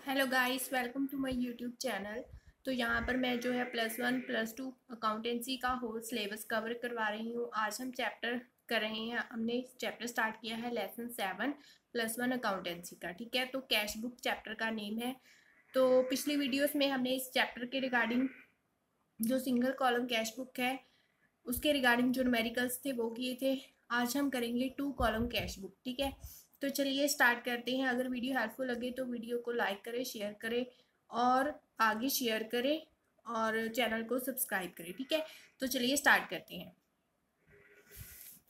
Hello guys, welcome to my YouTube channel. तो यहाँ पर मैं जो है +1 +2 अकाउंटेंसी का होल सिलेबस कवर करवा रही हूँ। आज हम चैप्टर कर रहे हैं, हमने चैप्टर स्टार्ट किया है लेसन 7 +1 अकाउंटेंसी का। ठीक है, तो कैश बुक चैप्टर का नेम है। तो पिछली वीडियोस में हमने इस चैप्टर के रिगार्डिंग जो सिंगल कॉलम कैश बुक है उसके रिगार्डिंग जो न्यूमेरिकल्स थे वो किए थे। आज हम करेंगे 2 कॉलम कैश बुक। ठीक है, तो चलिए स्टार्ट करते हैं। अगर वीडियो हेल्पफुल लगे तो वीडियो को लाइक करें, शेयर करें और आगे शेयर करें और चैनल को सब्सक्राइब करें। ठीक है, तो चलिए स्टार्ट करते हैं।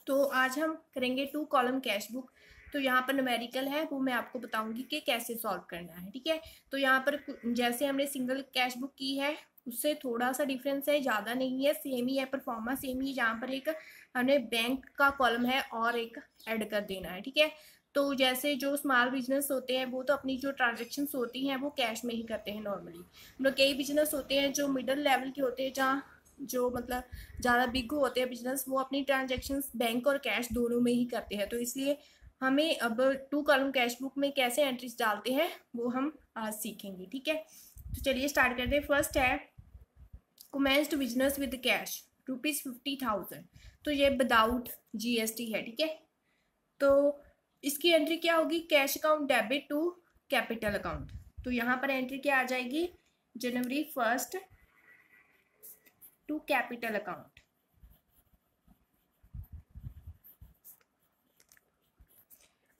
तो आज हम करेंगे 2 कॉलम कैश बुक। तो यहाँ पर न्यूमेरिकल है वो मैं आपको बताऊंगी कि कैसे सॉल्व करना है। ठीक है, तो यहाँ पर जैसे हमने सिंगल कैश बुक की है उससे थोड़ा सा डिफरेंस है, ज़्यादा नहीं है, सेम ही है, परफॉर्मा सेम ही। यहाँ पर एक हमने बैंक का कॉलम है और एक ऐड कर देना है। ठीक है, तो जैसे जो स्मॉल बिजनेस होते हैं वो तो अपनी जो ट्रांजेक्शन्स होती हैं वो कैश में ही करते हैं नॉर्मली। मतलब कई बिजनेस होते हैं जो मिडिल लेवल के होते हैं, जहाँ जो मतलब ज़्यादा बिग होते हैं बिजनेस, वो अपनी ट्रांजेक्शन्स बैंक और कैश दोनों में ही करते हैं। तो इसलिए हमें अब 2 कॉलम कैश बुक में कैसे एंट्रीज डालते हैं वो हम आज सीखेंगे। ठीक है, तो चलिए स्टार्ट करते हैं। फर्स्ट है कमेंस्ड बिजनेस विद कैश ₹50,000। तो ये विदाउट GST है। ठीक है, तो इसकी एंट्री क्या होगी? Cash account debit to capital account. तो यहाँ पर एंट्री क्या आ जाएगी? जनवरी 1 टू कैपिटल अकाउंट।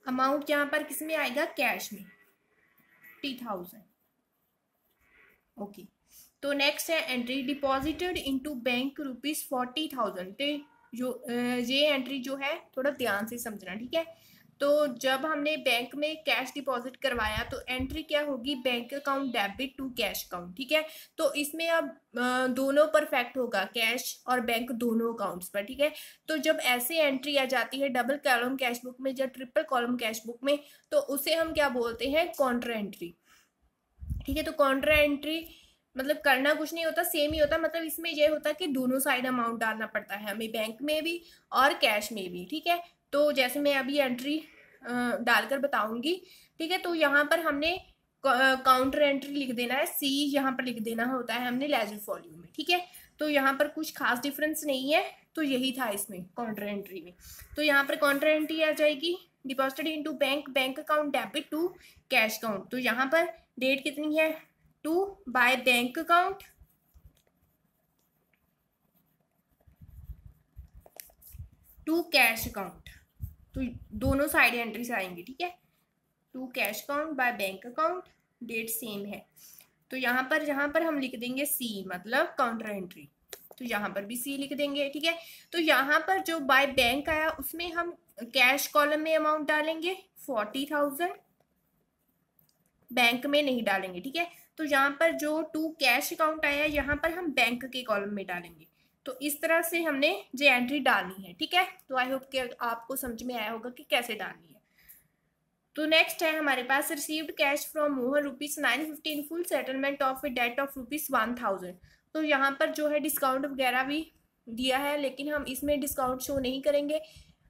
अमाउंट यहाँ पर किस में आएगा? कैश में, 50,000। ओके, तो नेक्स्ट है एंट्री डिपॉजिटेड इनटू बैंक ₹40,000। तो ये एंट्री जो है थोड़ा ध्यान से समझना। ठीक है, तो जब हमने बैंक में कैश डिपॉजिट करवाया तो एंट्री क्या होगी? Bank account debit to cash account. ठीक है, तो इसमें अब दोनों परफेक्ट होगा, कैश और बैंक दोनों अकाउंट्स पर। ठीक है, तो जब ऐसे एंट्री आ जाती है डबल कॉलम कैश बुक में या ट्रिपल कॉलम कैश बुक में, तो उसे हम क्या बोलते हैं? Contra entry. ठीक है, तो कॉन्ट्रा एंट्री मतलब करना कुछ नहीं होता, सेम ही होता। मतलब इसमें यह होता है कि दोनों साइड अमाउंट डालना पड़ता है हमें, बैंक में भी और कैश में भी। ठीक है, तो जैसे मैं अभी एंट्री डालकर बताऊंगी। ठीक है, तो यहाँ पर हमने काउंटर एंट्री लिख देना है, C यहाँ पर लिख देना होता है हमने लेजर फॉल्यूम में। ठीक है, तो यहाँ पर कुछ खास डिफरेंस नहीं है, तो यही था इसमें काउंटर एंट्री में। तो यहाँ पर काउंटर एंट्री आ जाएगी deposited into bank, bank account debit to cash account. तो यहाँ पर डेट कितनी है? 2 by bank account to cash account. तो दोनों साइड एंट्रीज आएंगी। ठीक है, to cash account by bank account, date same है। तो यहाँ पर हम लिख देंगे C, मतलब काउंटर एंट्री। तो यहाँ पर भी C लिख देंगे। ठीक है, तो यहाँ पर जो बाय बैंक आया उसमें हम कैश कॉलम में अमाउंट डालेंगे 40,000, बैंक में नहीं डालेंगे। ठीक है, तो यहाँ पर जो टू कैश अकाउंट आया यहाँ पर हम बैंक के कॉलम में डालेंगे। तो इस तरह से हमने ये एंट्री डालनी है। ठीक है, तो आई होप कि आपको समझ में आया होगा कि कैसे डालनी है। तो नेक्स्ट है हमारे पास received cash from Mohan ₹950 in full settlement of a debt of ₹1,000। तो यहाँ पर जो है डिस्काउंट वगैरह भी दिया है, लेकिन हम इसमें डिस्काउंट शो नहीं करेंगे।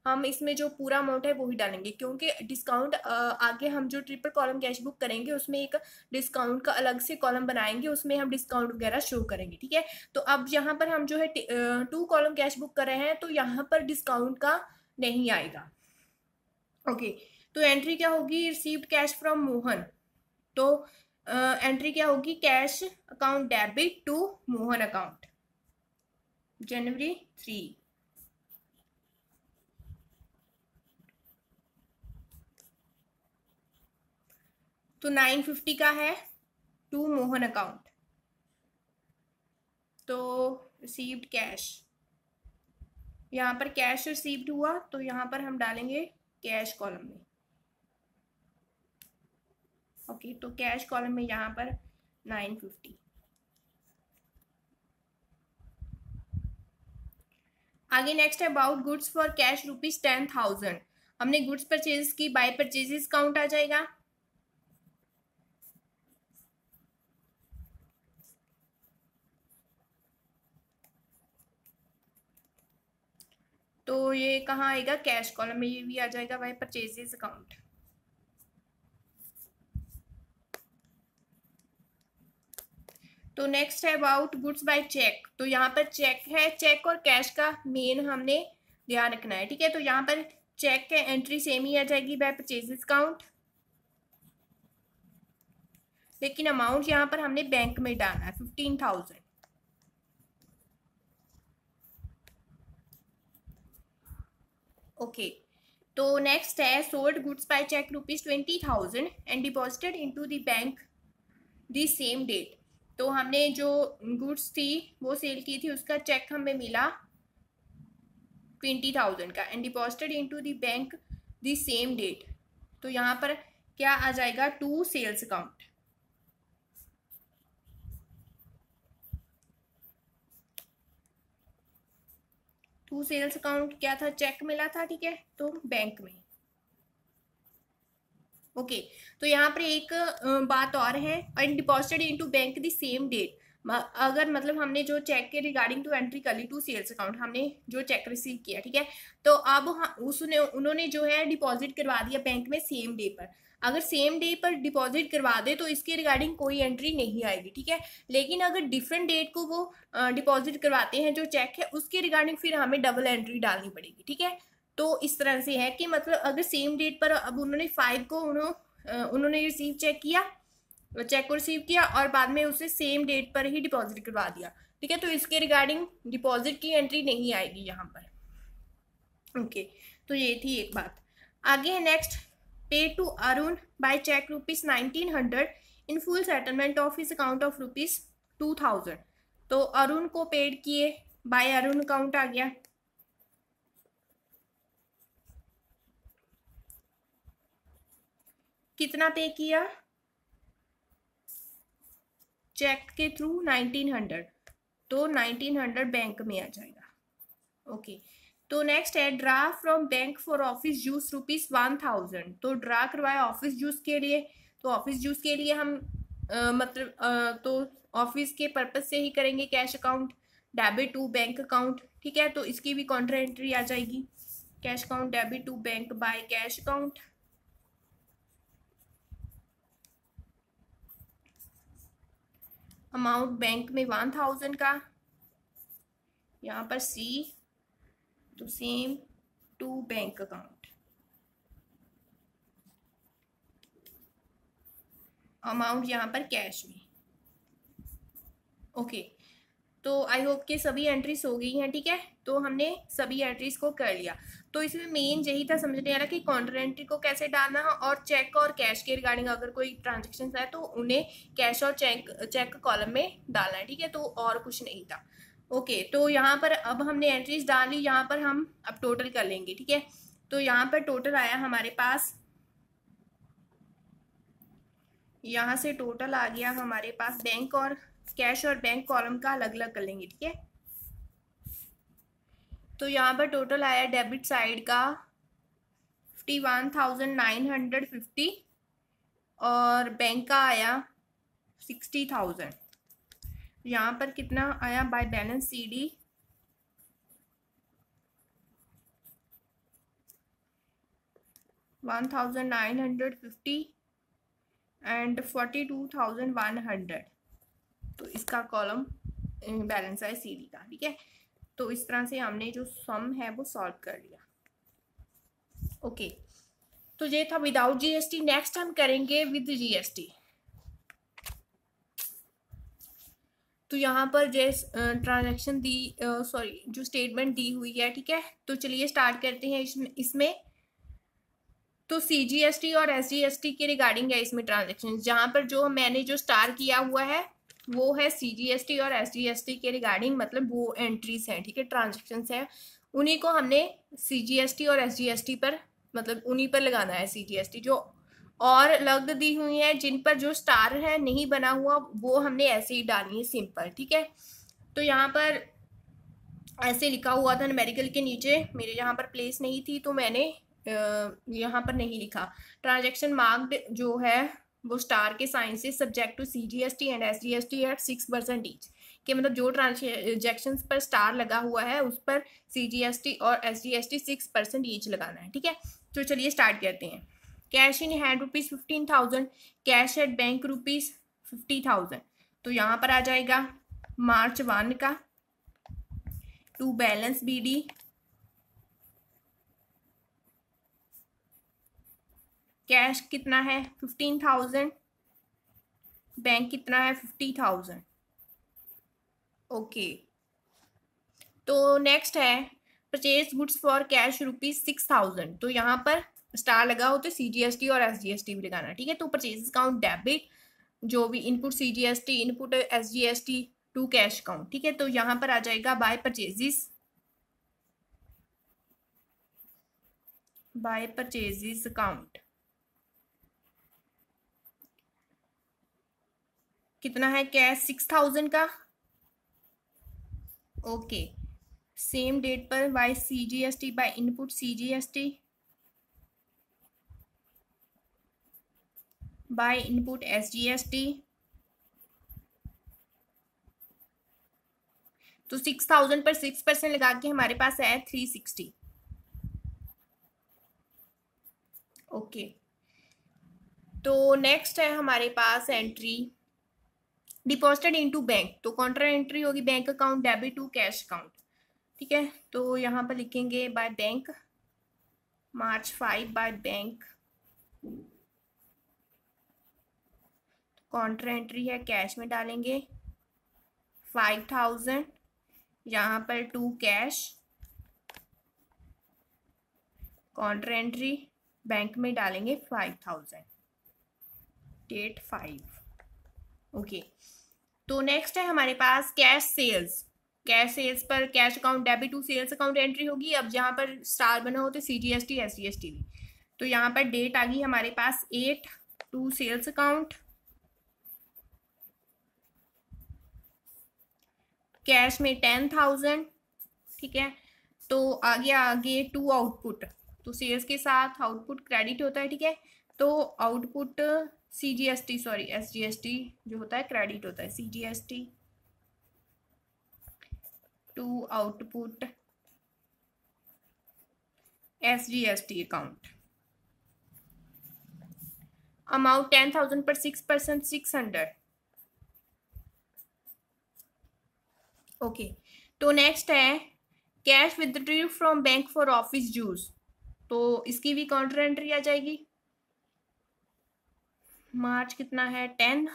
हम इसमें जो पूरा अमाउंट है वो ही डालेंगे, क्योंकि डिस्काउंट आगे हम जो ट्रिपल कॉलम कैश बुक करेंगे उसमें एक डिस्काउंट का अलग से कॉलम बनाएंगे, उसमें हम डिस्काउंट वगैरह शो करेंगे। ठीक है, तो अब यहाँ पर हम जो है 2 कॉलम कैश बुक कर रहे हैं, तो यहाँ पर डिस्काउंट का नहीं आएगा। ओके, तो एंट्री क्या होगी? Received cash from Mohan. तो एंट्री क्या होगी? Cash account debit to Mohan account, जनवरी 3। तो 950 का है टू मोहन अकाउंट। तो रिसीव्ड कैश, यहाँ पर कैश रिसीव्ड हुआ तो यहाँ पर हम डालेंगे कैश कॉलम में। ओके, तो कैश कॉलम में यहाँ पर 950। आगे नेक्स्ट है अबाउट गुड्स फॉर कैश ₹10,000। हमने गुड्स परचेज की, बाय परचेजेस काउंट आ जाएगा। तो ये कहाँ आएगा? कैश कॉलम में, ये भी आ जाएगा बाय परचेजेस अकाउंट। तो नेक्स्ट है अबाउट गुड्स बाय चेक। तो यहाँ पर चेक है, चेक और कैश का मेन हमने ध्यान रखना है, ठीक है। तो यहाँ पर चेक के एंट्री सेम ही आ जाएगी बाय परचेजेस काउंट, लेकिन अमाउंट यहाँ पर हमने बैंक में डालना है 15,000। ओके, तो नेक्स्ट है sold goods by cheque ₹20,000 and deposited into the bank the same date. तो हमने जो गुड्स थी वो सेल की थी, उसका चेक हमें मिला 20,000 का and deposited into the bank the same date. तो यहाँ पर क्या आ जाएगा, to sales account. To sales account क्या था, चेक मिला था, ठीक है, तो बैंक में। ओके, तो यहाँ पर एक बात और है, and deposited into bank the same date. अगर मतलब हमने जो चेक के रिगार्डिंग टू एंट्री कर ली टू सेल्स अकाउंट, हमने जो चेक रिसीव किया, ठीक है, तो अब उन्होंने जो है डिपॉजिट करवा दिया बैंक में सेम डे पर। अगर सेम डे पर डिपॉजिट करवा दे तो इसके रिगार्डिंग कोई एंट्री नहीं आएगी, ठीक है। लेकिन अगर डिफरेंट डेट को वो डिपॉजिट करवाते हैं जो चेक है, उसके रिगार्डिंग फिर हमें डबल एंट्री डालनी पड़ेगी, ठीक है। तो इस तरह से है कि मतलब अगर सेम डेट पर अब उन्होंने 5 को उन्होंने रिसीव चेक को रिसीव किया और बाद में उसे सेम डेट पर ही डिपॉजिट करवा दिया, ठीक है, तो इसके रिगार्डिंग डिपॉजिट की एंट्री नहीं आएगी यहाँ पर। ओके, तो ये थी एक बात। आगे है next, pay to Arun by cheque ₹1900 in full settlement of his account of ₹2,000। तो अरुण को पेड किए, बाय अरुण अकाउंट आ गया। कितना पे किया, चेक के थ्रू 1900, तो 1900 बैंक में आ जाएगा। ओके, तो नेक्स्ट है draw from bank for office use ₹1000। तो ड्रा करवाया ऑफिस यूज के लिए, तो ऑफिस यूज के लिए हम तो ऑफिस के पर्पज से ही करेंगे cash account, debit to bank account, ठीक है। तो इसकी भी काउंटर एंट्री आ जाएगी, cash account debit to bank by cash account. Amount bank में 1000 का, यहाँ पर सी तो same to bank account. Amount यहाँ पर कैश में। ओके, तो आई होप के सभी एंट्रीज हो गई हैं, ठीक है। तो हमने सभी एंट्रीज को कर लिया। तो इसमें मेन यही था समझने वाला कि काउंटर एंट्री को कैसे डालना है, और चेक और कैश के रिगार्डिंग अगर कोई ट्रांजेक्शन है तो उन्हें कैश और चेक कॉलम में डालना है, ठीक है। तो और कुछ नहीं था। ओके, तो यहाँ पर अब हमने एंट्रीज डाल ली, यहाँ पर हम अब टोटल कर लेंगे, ठीक है। तो यहाँ पर टोटल आया हमारे पास, यहाँ से टोटल आ गया हमारे पास, बैंक और कैश और बैंक कॉलम का अलग अलग कर लेंगे, ठीक है। तो यहाँ पर टोटल आया डेबिट साइड का 51,950 और बैंक का आया 60,000। यहाँ पर कितना आया बाय बैलेंस CD 1,950 एंड 42,100। तो इसका कॉलम बैलेंस है CD का, ठीक है। तो इस तरह से हमने जो सम है वो सॉल्व कर लिया। ओके, तो ये था विदाउट GST। नेक्स्ट हम करेंगे विद GST। तो यहाँ पर ट्रांजैक्शन जो स्टेटमेंट दी हुई है, ठीक है। तो चलिए स्टार्ट करते हैं इसमें। तो CGST और SGST के रिगार्डिंग है इसमें ट्रांजैक्शन। जहाँ पर जो मैंने जो स्टार किया हुआ है वो है CGST और SGST के रिगार्डिंग, मतलब वो एंट्रीज हैं, ठीक है, ट्रांजेक्शन है, उन्हीं को हमने CGST और SGST पर, मतलब उन्हीं पर लगाना है CGST। जो और लग दी हुई है जिन पर जो स्टार है नहीं बना हुआ, वो हमने ऐसे ही डालनी है सिंपल, ठीक है। तो यहाँ पर ऐसे लिखा हुआ था न्यूमेरिकल के नीचे, मेरे यहाँ पर प्लेस नहीं थी तो मैंने यहाँ पर नहीं लिखा। ट्रांजैक्शन मार्क्ड जो है वो स्टार के साइन से subject to CGST and SGST at 6% each, कि मतलब जो ट्रांजैक्शन पर स्टार लगा हुआ है उस पर CGST और SGST 6% ईच लगाना है, ठीक है। तो चलिए स्टार्ट करते हैं। Cash in hand ₹15,000, cash at bank ₹50,000। तो यहाँ पर आ जाएगा मार्च 1 का टू बैलेंस BD कैश कितना है 15,000, बैंक कितना है 50,000। ओके, तो नेक्स्ट है परचेज गुड्स फॉर कैश ₹6,000। तो यहाँ पर स्टार लगा हो तो CGST और SGST भी लगाना, ठीक है। तो परचेज अकाउंट डेबिट, जो भी input CGST input SGST to cash account, ठीक है। तो यहाँ पर आ जाएगा बाय परचेजेस अकाउंट कितना है कैश 6,000 का। ओके, सेम डेट पर by CGST by input CGST by input SGST। तो 6,000 पर 6% लगा के हमारे पास है 360। ओके, तो नेक्स्ट है हमारे पास एंट्री डिपॉजिटेड इनटू बैंक। तो काउंटर एंट्री होगी bank account debit to cash account, ठीक है। तो यहाँ पर लिखेंगे by bank March 5 by bank, counter entry है कैश में डालेंगे 5,000, यहाँ पर to cash, counter entry bank में डालेंगे 5,000, डेट 5। ओके, तो नेक्स्ट है हमारे पास कैश सेल्स। कैश सेल्स पर cash account debit to sales account entry होगी। अब यहाँ पर स्टार बना हो तो CGST SGST भी। तो यहाँ पर डेट आ गई हमारे पास 8 टू सेल्स अकाउंट, कैश में 10,000, ठीक है। तो आगे टू आउटपुट, तो सेल्स के साथ आउटपुट क्रेडिट होता है, ठीक है। तो आउटपुट SGST जो होता है क्रेडिट होता है, CGST to output SGST account. Amount 10,000 पर 6% 600। ओके, तो नेक्स्ट है cash withdraw from bank for office use. तो इसकी भी काउंटर एंट्री आ जाएगी। मार्च कितना है 10,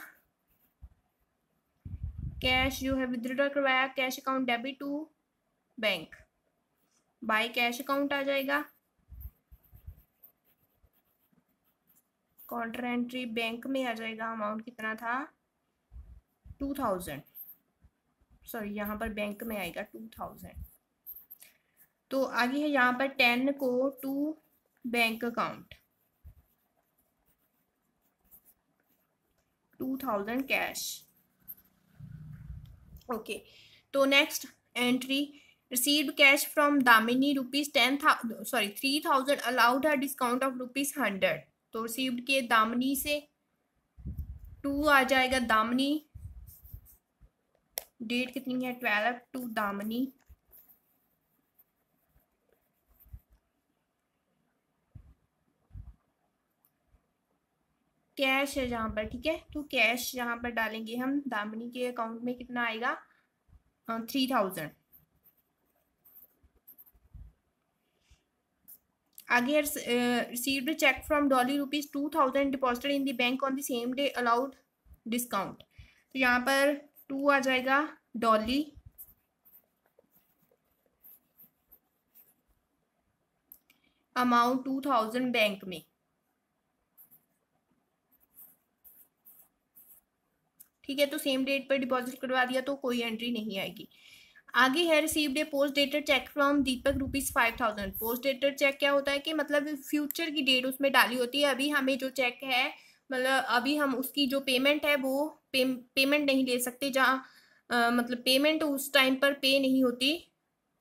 कैश जो है विथड्रॉ करवाया cash account debit to bank, by cash account आ जाएगा, काउंटर एंट्री बैंक में आ जाएगा। अमाउंट कितना था 2,000, सॉरी यहाँ पर बैंक में आएगा 2,000। तो आगे है यहाँ पर 10 को to bank account 2,000 cash. Okay, तो next entry received cash from Damini ₹3,000 allowed है डिस्काउंट ऑफ ₹100। तो रिसीव्ड के दामिनी से 2 आ जाएगा दामिनी, डेट कितनी है 12 टू दामिनी, कैश है जहाँ पर, ठीक है। तो कैश यहाँ पर डालेंगे हम, दामिनी के अकाउंट में कितना आएगा 3,000। आगे received cheque from Dolly ₹2,000 deposited in the bank on the same day allowed discount. तो यहाँ पर 2 आ जाएगा डॉली, अमाउंट 2,000 बैंक में, ठीक है। तो सेम डेट पर डिपॉजिट करवा दिया तो कोई एंट्री नहीं आएगी। आगे है received A post dated cheque from Deepak ₹5,000। Post dated cheque क्या होता है कि मतलब फ्यूचर की डेट उसमें डाली होती है। अभी हमें जो चेक है मतलब अभी हम उसकी जो पेमेंट है वो पेमेंट नहीं ले सकते, जहाँ मतलब पेमेंट उस टाइम पर पे नहीं होती,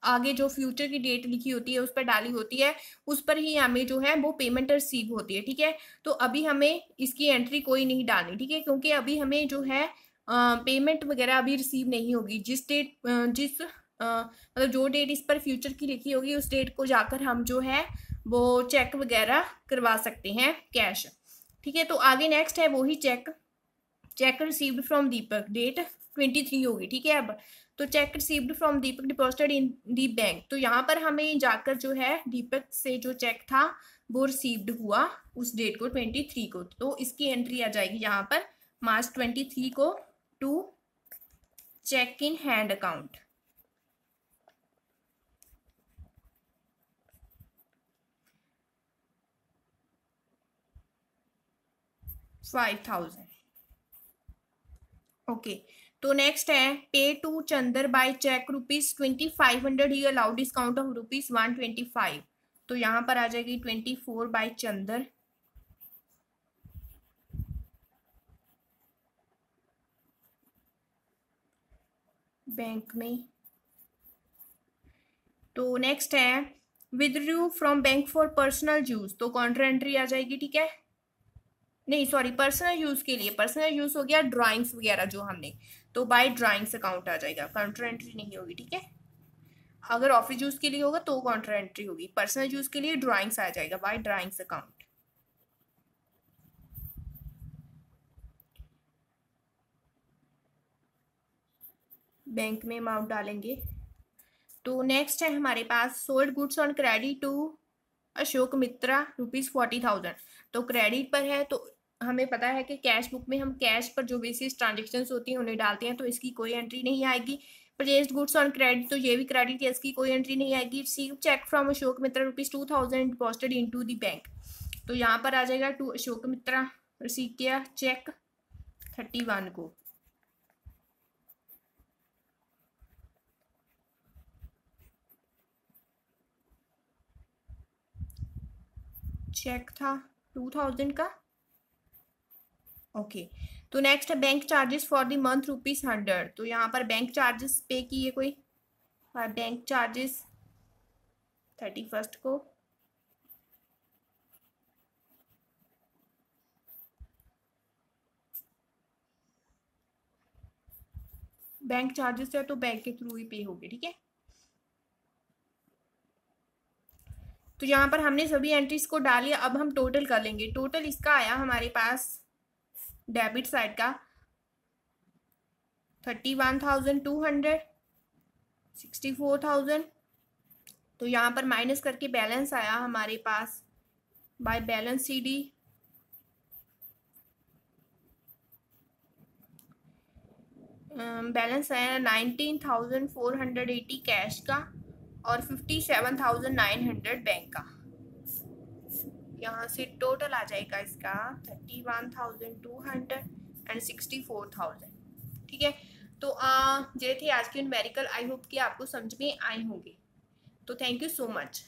आगे जो फ्यूचर की डेट लिखी होती है उस पर डाली होती है, उस पर ही हमें जो है वो पेमेंट रिसीव होती है, ठीक है। तो अभी हमें इसकी एंट्री कोई नहीं डालनी, ठीक है, क्योंकि अभी हमें जो है पेमेंट वगैरह अभी रिसीव नहीं होगी। मतलब जो डेट इस पर फ्यूचर की लिखी होगी उस डेट को जाकर हम जो है वो चेक वगैरह करवा सकते हैं कैश, ठीक है। तो आगे नेक्स्ट है वही cheque cheque received from Deepak, date 23 होगी, ठीक है। अब तो cheque received from Deepak deposited in the bank, तो यहाँ पर हमें जाकर जो है दीपक से जो चेक था वो रिसीव्ड हुआ उस डेट को 23 को, तो इसकी एंट्री आ जाएगी यहाँ पर मार्च 23 को to cheque in hand account. $5,000। Okay, तो नेक्स्ट है pay to Chander by cheque ₹2500, he allowed discount of ₹125, तो यहाँ पर आ जाएगी 24 बाय चंदर बैंक में। तो नेक्स्ट है withdrew from bank for personal use, तो काउंटर एंट्री आ जाएगी, ठीक है। नहीं सॉरी, पर्सनल यूज के लिए, पर्सनल यूज हो गया ड्राइंग्स वगैरह जो हमने, तो बाय ड्राइंग्स अकाउंट आ जाएगा, काउंटर एंट्री नहीं होगी, ठीक है। अगर ऑफिस यूज के लिए होगा तो काउंटर एंट्री होगी, पर्सनल यूज के लिए ड्राइंग्स आ जाएगा बाय ड्राइंग्स अकाउंट। बैंक में अमाउंट डालेंगे। तो नेक्स्ट है हमारे पास sold goods on credit to Ashok Mitra ₹40,000, तो क्रेडिट पर है, तो हमें पता है कि कैश बुक में हम कैश पर जो बेसिस ट्रांजेक्शन्स होती हैं उन्हें डालते हैं, तो इसकी कोई एंट्री नहीं आएगी। परचेज्ड गुड्स ऑन क्रेडिट, तो ये भी क्रेडिट है, इसकी कोई एंट्री नहीं आएगी। Receive cheque from Ashok Mitra ₹2,000 deposited into the bank, तो यहाँ पर आ जाएगा टू अशोक मित्रा, रिसीव किया चेक 31 को। चेक था 2000 का। ओके, तो नेक्स्ट है bank charges for the month ₹100, तो यहाँ पर बैंक चार्जेस पे किए कोई, बैंक चार्जेस 31 को। बैंक चार्जेस है तो बैंक के थ्रू ही पे होगी, ठीक है। तो यहाँ पर हमने सभी एंट्रीज को डाल लिया, अब हम टोटल कर लेंगे। टोटल इसका आया हमारे पास डेबिट साइड का 31,200, 64,000, तो यहाँ पर माइनस करके बैलेंस आया हमारे पास बाय बैलेंस CD बैलेंस आया 19,480 कैश का और 57,900 बैंक का। यहाँ से टोटल आ जाएगा इसका 31,200 एंड 64,000, ठीक है। तो ये थे आज के न्यूमेरिकल, आई होप कि आपको समझ में आए होंगे। तो थैंक यू सो मच।